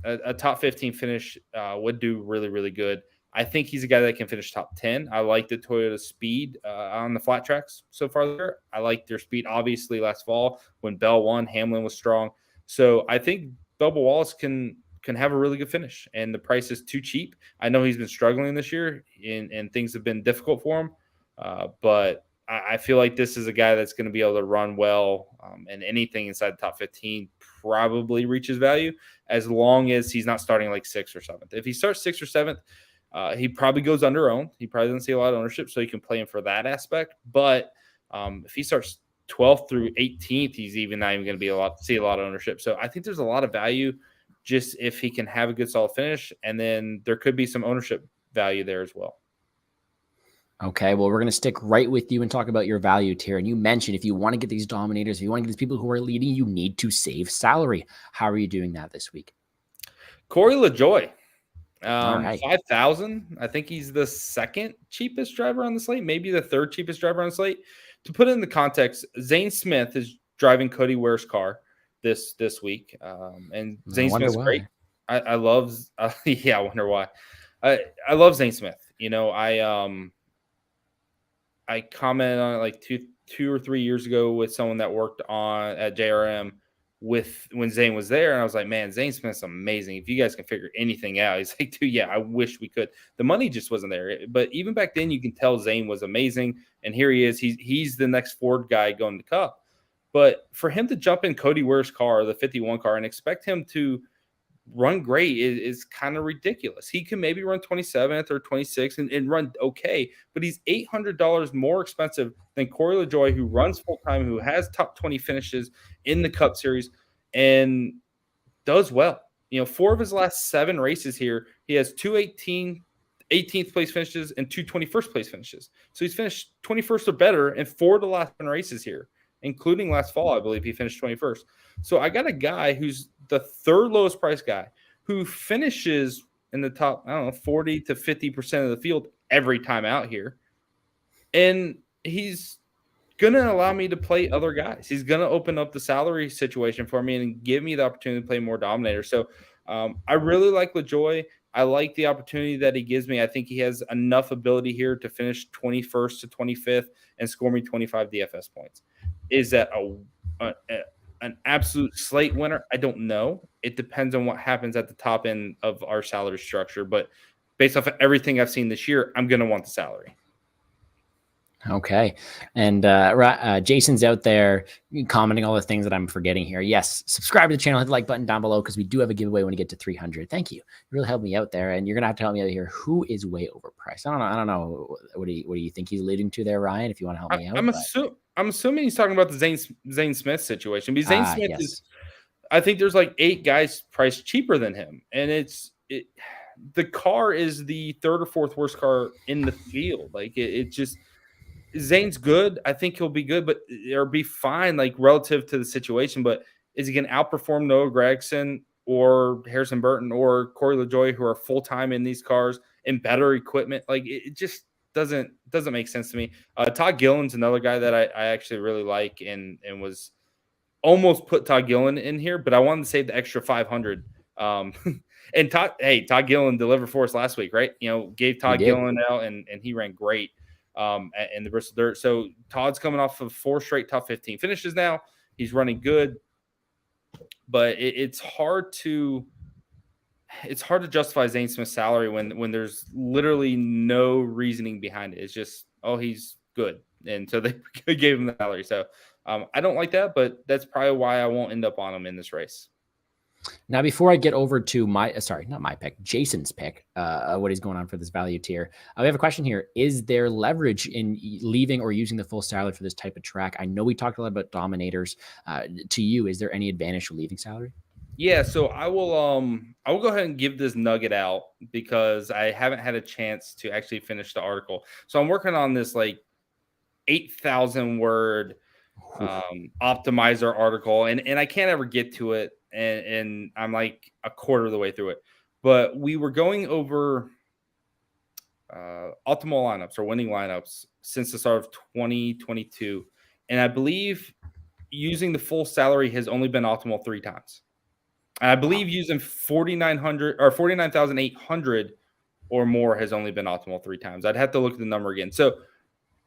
B: a top 15 finish would do really, really good. I think he's a guy that can finish top 10. I like the Toyota speed on the flat tracks so far there. I like their speed, obviously, last fall when Bell won. Hamlin was strong. So I think Bubba Wallace can have a really good finish, and the price is too cheap. I know he's been struggling this year, and things have been difficult for him, but I feel like this is a guy that's going to be able to run well, and anything inside the top 15 probably reaches value as long as he's not starting like 6th or 7th. If he starts 6th or 7th, he probably goes under owned. He probably doesn't see a lot of ownership, so you can play him for that aspect. But if he starts 12th through 18th, he's even not even going to see a lot of ownership. So I think there's a lot of value just if he can have a good solid finish, and then there could be some ownership value there as well.
A: Okay, well, we're going to stick right with you and talk about your value tier. And you mentioned if you want to get these dominators, if you want to get these people who are leading, you need to save salary. How are you doing that this week?
B: Corey LaJoie.
A: Right.
B: 5,000. I think he's the 2nd cheapest driver on the slate, maybe the 3rd cheapest driver on the slate. To put it in the context, Zane Smith is driving Cody Ware's car this week, and Zane Smith's great. I love. Yeah, I wonder why. I love Zane Smith. I commented on it like two or 3 years ago with someone that worked at JRM. when Zane was there, and I was like, man, Zane Smith's amazing. If you guys can figure anything out, he's like, dude, yeah, I wish we could. The money just wasn't there. But even back then, you can tell Zane was amazing, and here he is. He's the next Ford guy going to Cup. But for him to jump in Cody Ware's car, the 51 car, and expect him to run great is kind of ridiculous. He can maybe run 27th or 26th and run okay, but he's $800 more expensive than Corey LaJoie, who runs full-time, who has top 20 finishes in the Cup Series and does well. 4 of his last 7 races here, he has 2 18th place finishes and 2 21st place finishes. So he's finished 21st or better in 4 of the last 7 races here, including last fall. I believe he finished 21st. So I got a guy who's the 3rd lowest price guy who finishes in the top, 40 to 50% of the field every time out here. And he's going to allow me to play other guys. He's going to open up the salary situation for me and give me the opportunity to play more Dominator. So I really like LaJoie. I like the opportunity that he gives me. I think he has enough ability here to finish 21st to 25th and score me 25 DFS points. Is that an absolute slate winner? I don't know. It depends on what happens at the top end of our salary structure. But based off of everything I've seen this year, I'm going to want the salary.
A: Okay. And Jason's out there commenting all the things that I'm forgetting here. Yes, subscribe to the channel, hit the like button down below because we do have a giveaway when we get to 300. Thank you. You really helped me out there. And you're going to have to help me out here. Who is way overpriced? I don't know. What do you think he's leading to there, Ryan, if you want to help me out?
B: I'm assuming he's talking about the Zane Smith situation. Because Zane Smith
A: yes.
B: is, I think there's like 8 guys priced cheaper than him. And the car is the 3rd or 4th worst car in the field. Like it just, Zane's good. I think he'll be good, or be fine, like relative to the situation. But is he going to outperform Noah Gragson or Harrison Burton or Corey LaJoie, who are full-time in these cars and better equipment? Like it just doesn't make sense to me. Todd Gilliland's another guy that I actually really like and was almost put Todd Gilliland in here, but I wanted to save the extra 500. And Todd Gilliland delivered for us last week, right? Gave Todd Gilliland out and he ran great in the Bristol Dirt. So Todd's coming off of 4 straight top 15 finishes now. He's running good, but it's hard to justify Zane Smith's salary when there's literally no reasoning behind it. It's just, he's good. And so they gave him the salary. So I don't like that, but that's probably why I won't end up on him in this race.
A: Now, before I get over to Jason's pick, what is going on for this value tier, we have a question here. Is there leverage in leaving or using the full salary for this type of track? I know we talked a lot about Dominators. To you, is there any advantage to leaving salary?
B: Yeah, so I will go ahead and give this nugget out because I haven't had a chance to actually finish the article. So I'm working on this like 8,000 word optimizer article, and I can't ever get to it. And I'm like a quarter of the way through it. But we were going over optimal lineups or winning lineups since the start of 2022. And I believe using the full salary has only been optimal 3 times. And I believe using 4,900 or 49,800 or more has only been optimal 3 times. I'd have to look at the number again. So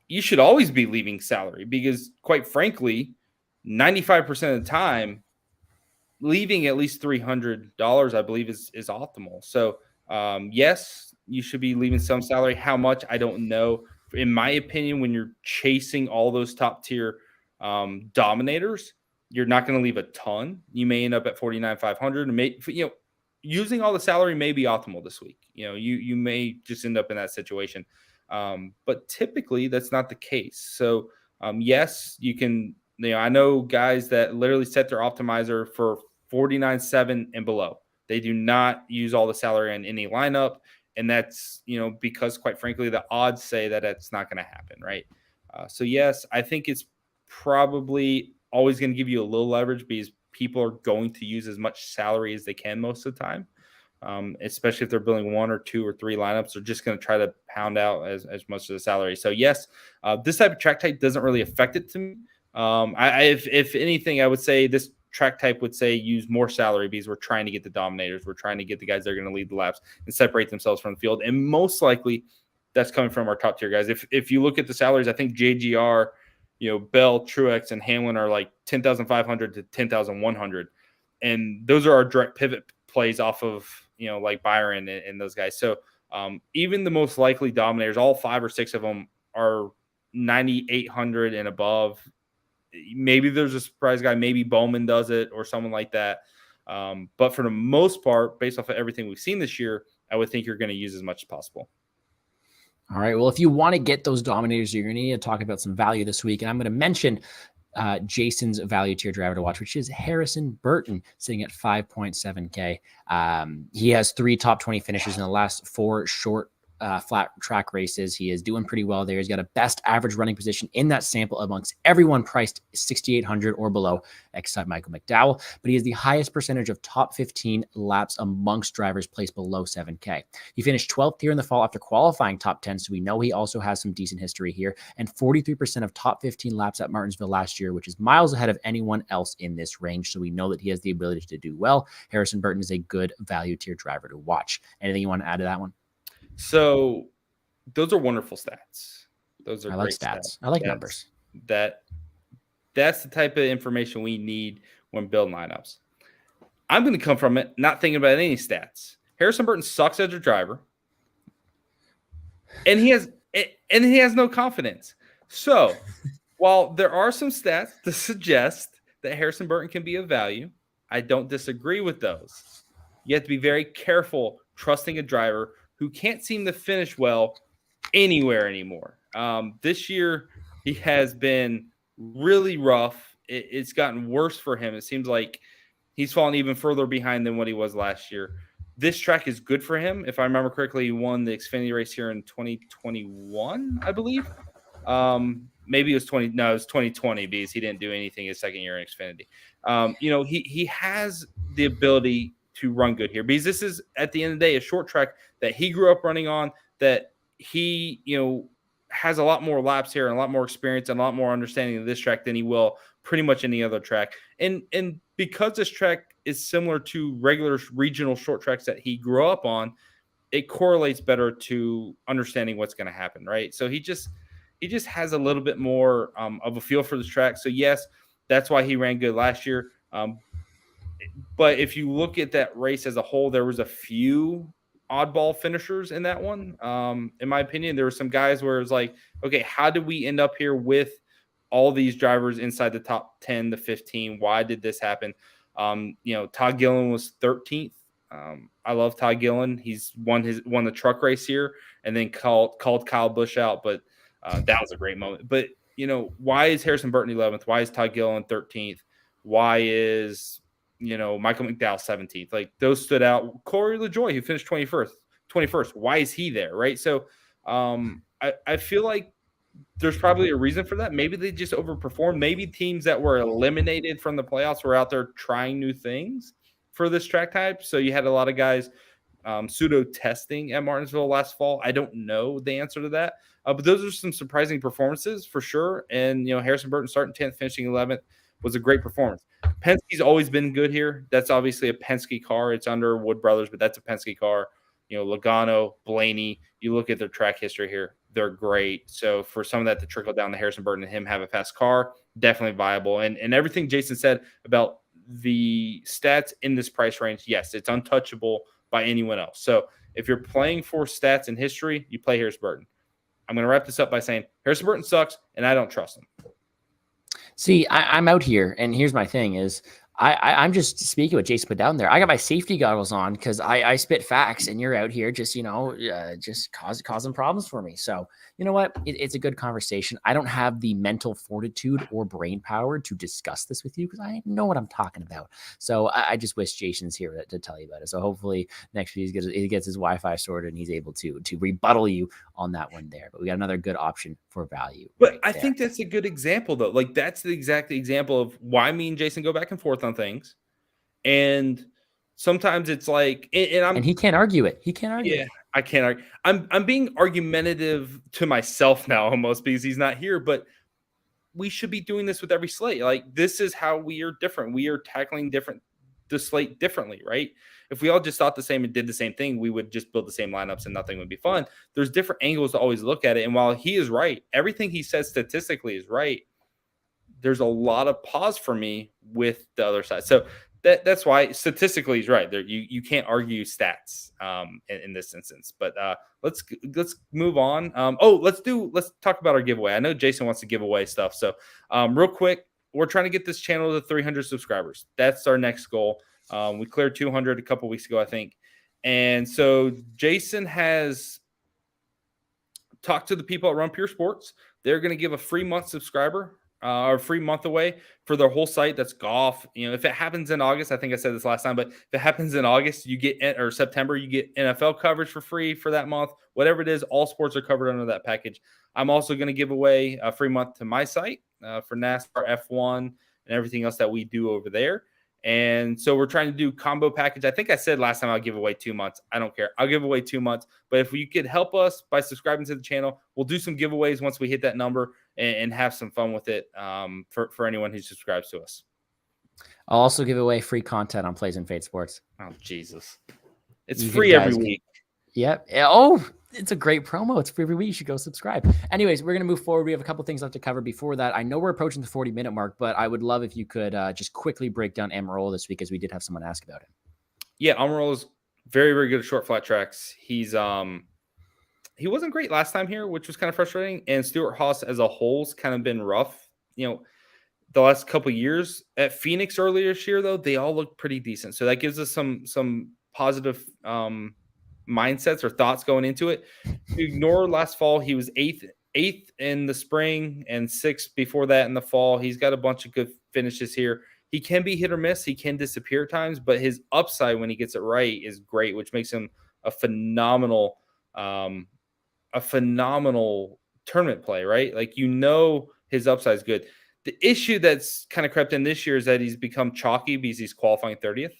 B: you should always be leaving salary because, quite frankly, 95% of the time, leaving at least $300, I believe, is optimal. So, yes, you should be leaving some salary. How much, I don't know. In my opinion, when you're chasing all those top tier dominators, you're not going to leave a ton. You may end up at 49,500. Using all the salary may be optimal this week. You may just end up in that situation. But typically, that's not the case. So, yes, you can. I know guys that literally set their optimizer for 49.7 and below. They do not use all the salary in any lineup. And that's, because quite frankly, the odds say that that's not going to happen. Right. So yes, I think it's probably always going to give you a little leverage because people are going to use as much salary as they can most of the time. Especially if they're building 1 or 2 or 3 lineups, they're just going to try to pound out as much of the salary. So yes, this type of track type doesn't really affect it to me. If anything, I would say this track type would say use more salary because we're trying to get the dominators. We're trying to get the guys that are going to lead the laps and separate themselves from the field. And most likely that's coming from our top tier guys. If you look at the salaries, I think JGR Bell, Truex, and Hamlin are like 10,500 to 10,100. And those are our direct pivot plays off of, like Byron and those guys. So even the most likely dominators, all 5 or 6 of them are 9,800 and above. Maybe there's a surprise guy. Maybe Bowman does it or someone like that. But for the most part, based off of everything we've seen this year, I would think you're going to use as much as possible.
A: All right. Well, if you want to get those dominators, you're going to need to talk about some value this week. And I'm going to mention Jason's value tier driver to watch, which is Harrison Burton, sitting at 5.7K. He has 3 top 20 finishes in the last 4 short flat track races. He is doing pretty well there. He's got a best average running position in that sample amongst everyone priced 6,800 or below, except Michael McDowell. But he has the highest percentage of top 15 laps amongst drivers placed below 7K. He finished 12th here in the fall after qualifying top 10, so we know he also has some decent history here. And 43% of top 15 laps at Martinsville last year, which is miles ahead of anyone else in this range. So we know that he has the ability to do well. Harrison Burton is a good value tier driver to watch. Anything you want to add to that one?
B: So those are wonderful stats. Those are
A: I like
B: great
A: stats. I like numbers.
B: That's the type of information we need when building lineups. I'm going to come from it not thinking about any stats. Harrison Burton sucks as a driver, and he has no confidence. So while there are some stats to suggest that Harrison Burton can be of value, I don't disagree with those. You have to be very careful trusting a driver who can't seem to finish well anywhere anymore. This year, he has been really rough. It's gotten worse for him. It seems like he's fallen even further behind than what he was last year. This track is good for him. If I remember correctly, he won the Xfinity race here in 2021, I believe. Maybe it was 2020 because he didn't do anything his second year in Xfinity. He has the ability to run good here because this is, at the end of the day, a short track that he grew up running on, that he, has a lot more laps here and a lot more experience and a lot more understanding of this track than he will pretty much any other track. And because this track is similar to regular regional short tracks that he grew up on, it correlates better to understanding what's going to happen, right? So he just has a little bit more of a feel for this track. So yes, that's why he ran good last year. But if you look at that race as a whole, there was a few oddball finishers in that one. In my opinion, there were some guys where it was like, okay, how did we end up here with all these drivers inside the top 10 to 15? Why did this happen? Todd Gillen was 13th. I love Todd Gillen. He's won the truck race here and then called Kyle Busch out, but that was a great moment. But why is Harrison Burton 11th? Why is Todd Gillen 13th? Why is Michael McDowell 17th? Like, those stood out. Corey LaJoie, who finished 21st. Why is he there? Right. So I feel like there's probably a reason for that. Maybe they just overperformed. Maybe teams that were eliminated from the playoffs were out there trying new things for this track type. So you had a lot of guys pseudo testing at Martinsville last fall. I don't know the answer to that. But those are some surprising performances for sure. And, Harrison Burton starting 10th, finishing 11th was a great performance. Penske's always been good here. That's obviously a Penske car. It's under Wood Brothers, but that's a Penske car. Logano, Blaney, you look at their track history here, they're great. So for some of that to trickle down to Harrison Burton and him have a fast car, definitely viable. And everything Jason said about the stats in this price range, yes, it's untouchable by anyone else. So if you're playing for stats and history, you play Harrison Burton. I'm going to wrap this up by saying Harrison Burton sucks, and I don't trust him.
A: See, I'm out here, and here's my thing is I'm just speaking what Jason put down there. I got my safety goggles on because I spit facts, and you're out here just, just causing problems for me. So you know what? It's a good conversation. I don't have the mental fortitude or brain power to discuss this with you because I know what I'm talking about. So I just wish Jason's here to tell you about it. So hopefully next week he gets his Wi-Fi sorted and he's able to rebuttal you on that one there. But we got another good option for value.
B: But I think that's a good example, though. Like, that's the exact example of why me and Jason go back and forth on things. And sometimes it's like, and
A: he can't argue it. He can't argue.
B: Yeah, I can't argue. I'm being argumentative to myself now almost because he's not here, but we should be doing this with every slate. Like, this is how we are different. We are tackling the slate differently, right? If we all just thought the same and did the same thing, we would just build the same lineups and nothing would be fun. There's different angles to always look at it. And while he is right, everything he says statistically is right. there's a lot of pause for me with the other side. So that's why statistically he's right. There, you can't argue stats in this instance. But let's move on. Let's talk about our giveaway. I know Jason wants to give away stuff. So real quick, we're trying to get this channel to 300 subscribers. That's our next goal. We cleared 200 a couple weeks ago, I think. And so Jason has talked to the people at Run Pure Sports. They're going to give a free month subscriber or free month away for their whole site. That's golf. You know, if it happens in August, I think I said this last time, but if it happens in August, you get, or September, you get NFL coverage for free for that month. Whatever it is, all sports are covered under that package. I'm also going to give away a free month to my site for NASCAR F1 and everything else that we do over there. And so we're trying to do combo package. I think I said last time I'll give away 2 months. I don't care. I'll give away 2 months. But if you could help us by subscribing to the channel, we'll do some giveaways once we hit that number and have some fun with it for anyone who subscribes to us.
A: I'll also give away free content on Plays and Fade Sports.
B: Oh, Jesus. It's free every week.
A: Yep. Oh, it's a great promo. It's free every week. You should go subscribe. Anyways, we're going to move forward. We have a couple things left to cover before that. I know we're approaching the 40-minute mark, but I would love if you could just quickly break down Amarola this week, as we did have someone ask about him.
B: Yeah, Amarola is very, very good at short flat tracks. He wasn't great last time here, which was kind of frustrating. And Stuart Haas as a whole's kind of been rough. You know, the last couple of years at Phoenix earlier this year, though, they all look pretty decent. So that gives us some positive mindsets or thoughts going into it. To ignore last fall, he was eighth in the spring and 6th before that in the fall. He's got a bunch of good finishes here. He can be hit or miss. He can disappear at times, but his upside when he gets it right is great, which makes him a phenomenal tournament play, right? Like, you know, his upside is good. The issue that's kind of crept in this year is that he's become chalky because he's qualifying 30th.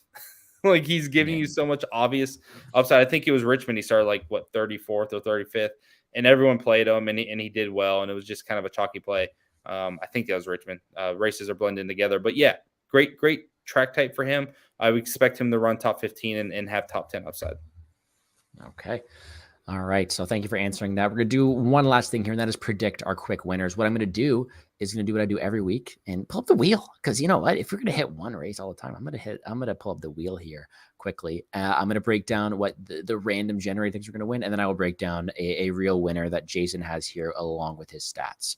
B: Like, he's giving you so much obvious upside. I think it was Richmond. He started like 34th or 35th, and everyone played him, and he did well. And it was just kind of a chalky play. I think that was Richmond. Races are blending together, but yeah, great track type for him. I would expect him to run top 15 and have top 10 upside.
A: Okay. All right. So thank you for answering that. We're going to do one last thing here, and that is predict our quick winners. What I'm going to do is going to do what I do every week and pull up the wheel. Because you know what? If we're going to hit one race all the time, I'm going to pull up the wheel here quickly. I'm going to break down what the random generated things we're going to win. And then I will break down a real winner that Jason has here along with his stats.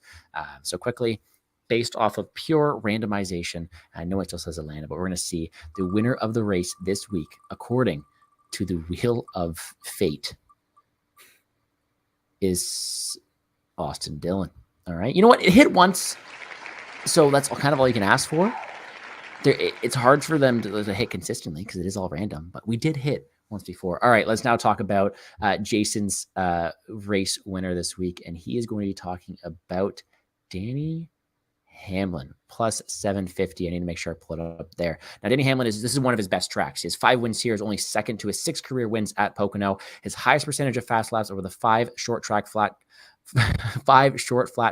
A: So quickly, based off of pure randomization, I know it still says Atlanta, but we're going to see the winner of the race this week, according to the Wheel of Fate, is Austin Dillon. All right. You know what? It hit once. So that's kind of all you can ask for. It's hard for them to hit consistently because it is all random, but we did hit once before. All right. Let's now talk about Jason's race winner this week. And he is going to be talking about Denny Hamlin plus 750. I need to make sure I pull it up there. Now, Denny Hamlin this is one of his best tracks. He has 5 wins here, is only second to his 6 career wins at Pocono. His highest percentage of fast laps over the 5 short flat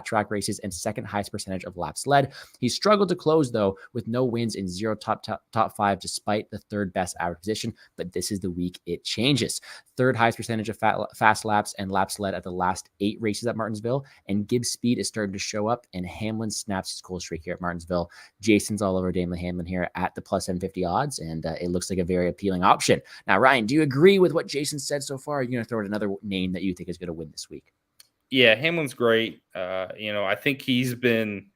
A: track races and second highest percentage of laps led. He struggled to close, though, with no wins in 0 top 5 despite the 3rd best average position, but this is the week it changes. 3rd highest percentage of fast laps and laps led at the last 8 races at Martinsville, and Gibbs' speed is starting to show up, and Hamlin snaps his cold streak here at Martinsville. Jason's all over Damon Hamlin here at the plus 750 odds, and it looks like a very appealing option. Now, Ryan, do you agree with what Jason said so far? Or are you going to throw in another name that you think is going to win this week?
B: Yeah, Hamlin's great. I think he's been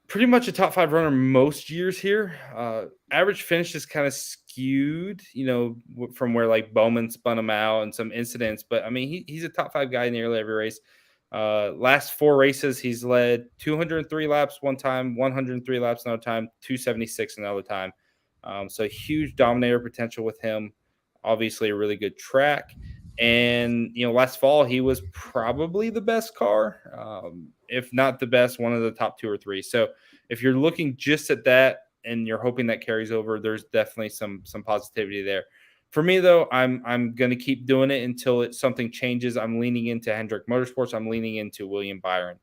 B: pretty much a top 5 runner most years here. Average finish is kind of skewed, from where like Bowman spun him out and some incidents. But I mean, he's a top 5 guy in nearly every race. Last 4 races, he's led 203 laps one time, 103 laps another time, 276 another time. So huge dominator potential with him. Obviously, a really good track. And, last fall, he was probably the best car, if not the best, one of the top 2 or 3. So if you're looking just at that and you're hoping that carries over, there's definitely some positivity there. For me, though, I'm going to keep doing it until something changes. I'm leaning into Hendrick Motorsports. I'm leaning into William Byron.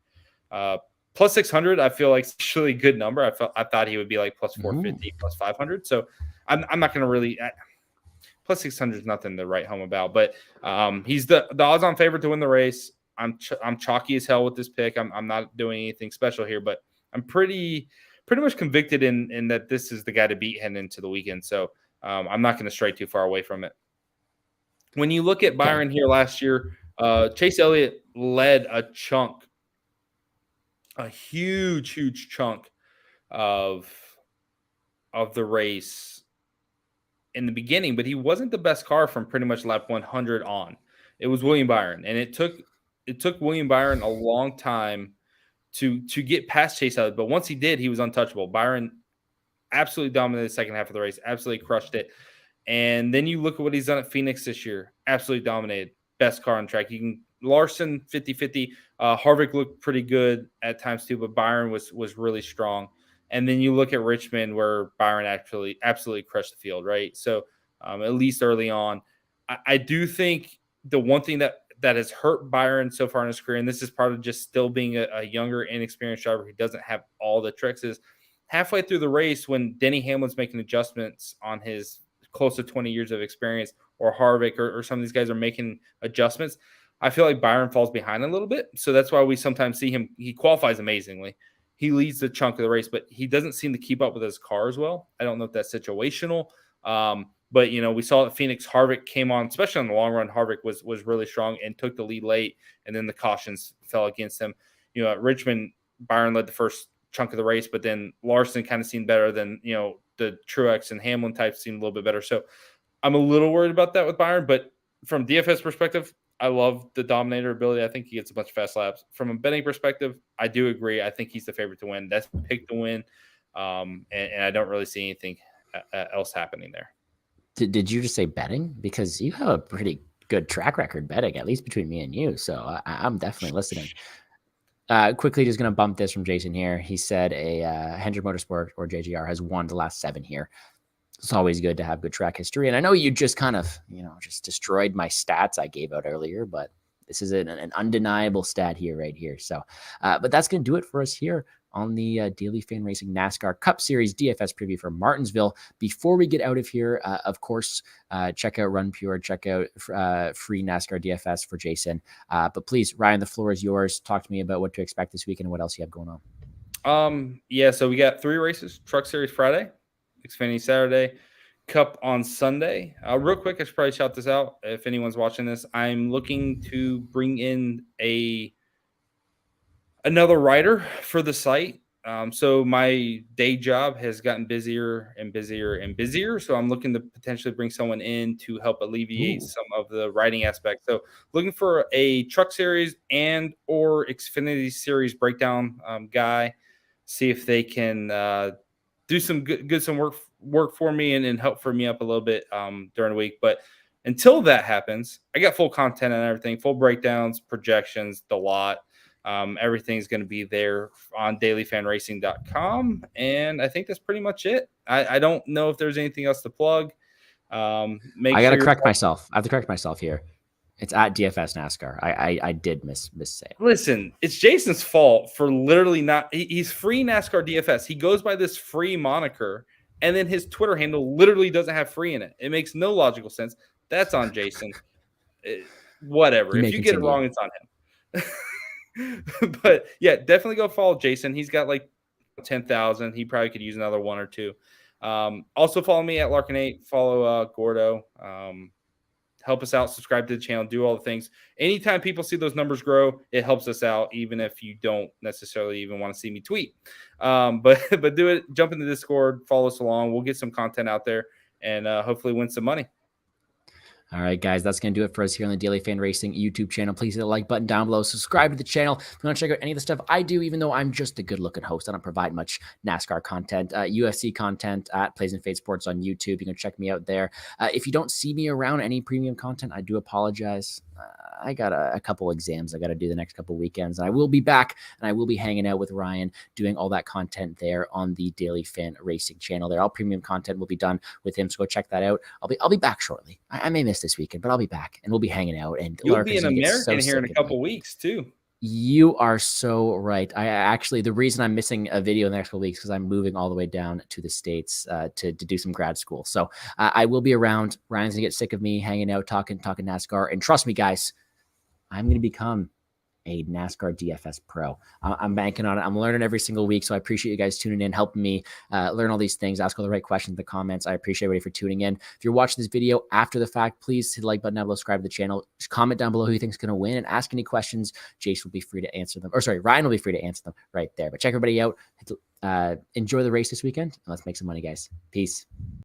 B: Plus 600, I feel like it's actually a good number. I thought he would be like plus 450, plus 500. So I'm not going to really – plus 600 is nothing to write home about, but he's the odds-on favorite to win the race. I'm chalky as hell with this pick. I'm not doing anything special here, but I'm pretty much convicted in that this is the guy to beat heading into the weekend. So I'm not going to stray too far away from it. When you look at Byron here last year, Chase Elliott led a huge chunk of the race in the beginning, but he wasn't the best car from pretty much lap 100 on. It was William Byron, and it took William Byron a long time to get past Chase Elliott, but once he did, he was untouchable. Byron absolutely dominated the second half of the race, absolutely crushed it. And then you look at what he's done at Phoenix this year, absolutely dominated, best car on track. You can Larson 50-50. Harvick looked pretty good at times too, but Byron was really strong. And then you look at Richmond, where Byron actually absolutely crushed the field, right? So at least early on, I do think the one thing that has hurt Byron so far in his career, and this is part of just still being a younger, inexperienced driver who doesn't have all the tricks, is halfway through the race when Denny Hamlin's making adjustments on his close to 20 years of experience, or Harvick or some of these guys are making adjustments, I feel like Byron falls behind a little bit. So that's why we sometimes see him. He qualifies amazingly. He leads the chunk of the race, but he doesn't seem to keep up with his car as well. I don't know if that's situational. But, we saw that Phoenix, Harvick came on, especially on the long run. Harvick was really strong and took the lead late, and then the cautions fell against him. At Richmond, Byron led the first chunk of the race, but then Larson kind of seemed better than, the Truex and Hamlin types seemed a little bit better. So I'm a little worried about that with Byron, but from DFS perspective, I love the dominator ability. I think he gets a bunch of fast laps. From a betting perspective, I do agree. I think he's the favorite to win. That's picked to win. And I don't really see anything else happening there.
A: Did you just say betting? Because you have a pretty good track record betting, at least between me and you. So I'm definitely listening. Quickly, just going to bump this from Jason here. He said Hendrick Motorsport or JGR has won the last 7 here. It's always good to have good track history. And I know you just kind of, just destroyed my stats I gave out earlier, but this is an undeniable stat here, right here. So, but that's going to do it for us here on the Daily Fan Racing NASCAR Cup Series DFS preview for Martinsville. Before we get out of here, of course, check out Run Pure, check out FreeNASCARDFS for Jason. But please, Ryan, the floor is yours. Talk to me about what to expect this weekend and what else you have going on.
B: Yeah, so we got 3 races: Truck Series Friday, Xfinity Saturday, Cup on Sunday. Real quick, I should probably shout this out if anyone's watching this. I'm looking to bring in another writer for the site. So my day job has gotten busier and busier and busier. So I'm looking to potentially bring someone in to help alleviate some of the writing aspects. So looking for a Truck Series and or Xfinity Series breakdown guy. See if they can do some good work for me and help for me up a little bit during the week. But until that happens, I got full content and everything, full breakdowns, projections, the lot. Everything's going to be there on DailyFanRacing.com. And I think that's pretty much it. I don't know if there's anything else to plug.
A: I got to correct myself. I have to correct myself here. It's at DFS NASCAR. I did miss say it.
B: Listen, it's Jason's fault for literally not. He's free NASCAR DFS. He goes by this free moniker, and then his Twitter handle literally doesn't have free in it. It makes no logical sense. That's on Jason. Whatever. If you get it wrong, it's on him. But yeah, definitely go follow Jason. He's got like 10,000. He probably could use another 1 or 2. Also follow me at Larkin8. Follow Gordo. Help us out, subscribe to the channel, do all the things. Anytime people see those numbers grow, it helps us out, even if you don't necessarily even want to see me tweet. But do it. Jump into Discord, follow us along. We'll get some content out there and hopefully win some money.
A: All right, guys, that's going to do it for us here on the Daily Fan Racing YouTube channel. Please hit the like button down below. Subscribe to the channel. If you want to check out any of the stuff I do, even though I'm just a good-looking host, I don't provide much NASCAR content, UFC content at Plays and Fade Sports on YouTube. You can check me out there. If you don't see me around any premium content, I do apologize. I got a couple exams I got to do the next couple weekends. And I will be back, and I will be hanging out with Ryan doing all that content there on the Daily Fan Racing channel. There, all premium content will be done with him, so go check that out. I'll be back shortly. I may miss this weekend, but I'll be back, and we'll be hanging out. And
B: you'll be an American here in a couple weeks too.
A: You are so right. I actually, the reason I'm missing a video in the next couple weeks because I'm moving all the way down to the States to do some grad school. So I will be around. Ryan's gonna get sick of me hanging out, talking NASCAR, and trust me, guys, I'm gonna become a NASCAR DFS pro. I'm banking on it. I'm learning every single week. So I appreciate you guys tuning in, helping me learn all these things, ask all the right questions in the comments. I appreciate everybody for tuning in. If you're watching this video after the fact, please hit the like button down below, subscribe to the channel, just comment down below who you think is going to win, and ask any questions. Jace will be free to answer them. Or sorry, Ryan will be free to answer them right there. But check everybody out. Enjoy the race this weekend, and let's make some money, guys. Peace.